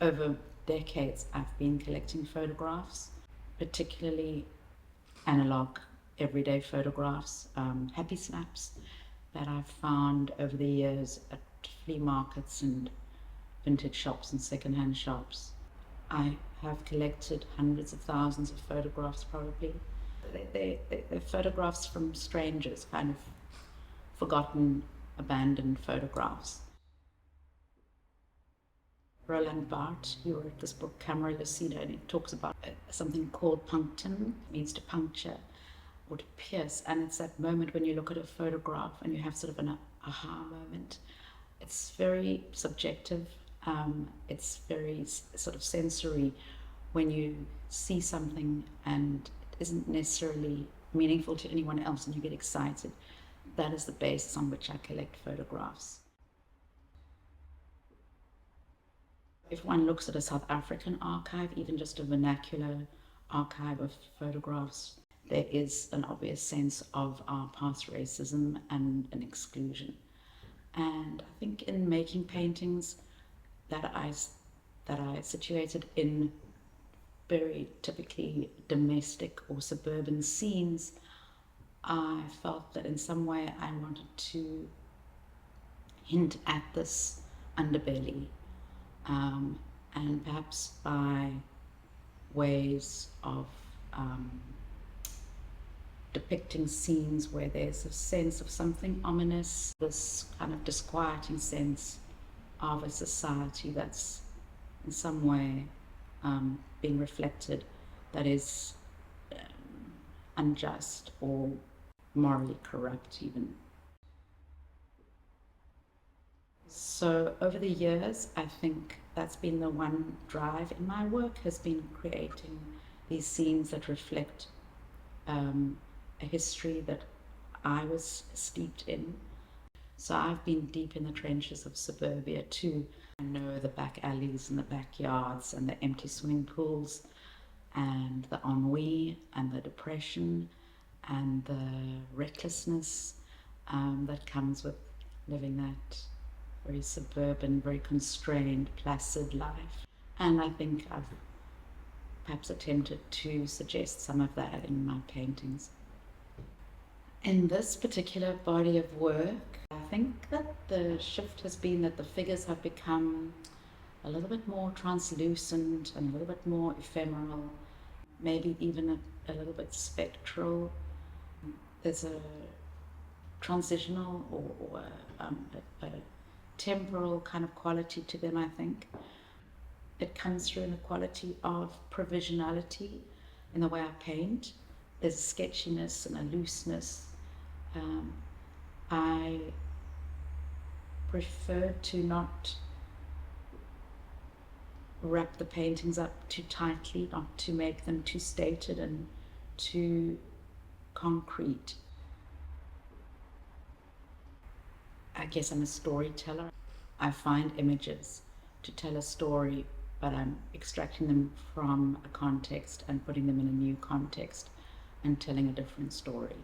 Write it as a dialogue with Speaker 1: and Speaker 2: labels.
Speaker 1: Over decades, I've been collecting photographs, particularly analog, everyday photographs, happy snaps that I've found over the years at flea markets and vintage shops and secondhand shops. I have collected hundreds of thousands of photographs, probably. They're photographs from strangers, kind of forgotten, abandoned photographs. Roland Barthes, he wrote this book, Camera Lucida, and it talks about something called punctum, means to puncture or to pierce. And it's that moment when you look at a photograph and you have sort of an aha moment. It's very subjective. It's very sort of sensory when you see something and it isn't necessarily meaningful to anyone else and you get excited. That is the basis on which I collect photographs. If one looks at a South African archive, even just a vernacular archive of photographs, there is an obvious sense of our past racism and an exclusion. And I think in making paintings that I situated in very typically domestic or suburban scenes, I felt that in some way I wanted to hint at this underbelly, and perhaps by ways of depicting scenes where there's a sense of something ominous, this kind of disquieting sense of a society that's in some way being reflected, that is unjust or morally corrupt even. So over the years, I think that's been the one drive in my work, has been creating these scenes that reflect a history that I was steeped in. So I've been deep in the trenches of suburbia too. I know the back alleys and the backyards and the empty swimming pools and the ennui and the depression and the recklessness that comes with living that very suburban, very constrained, placid life. And I think I've perhaps attempted to suggest some of that in my paintings. In this particular body of work, I think that the shift has been that the figures have become a little bit more translucent and a little bit more ephemeral, maybe even a little bit spectral. There's a transitional or a temporal kind of quality to them, I think. It comes through in the quality of provisionality in the way I paint. There's a sketchiness and a looseness. I prefer to not wrap the paintings up too tightly, not to make them too stated and too concrete. I guess I'm a storyteller. I find images to tell a story, but I'm extracting them from a context and putting them in a new context and telling a different story.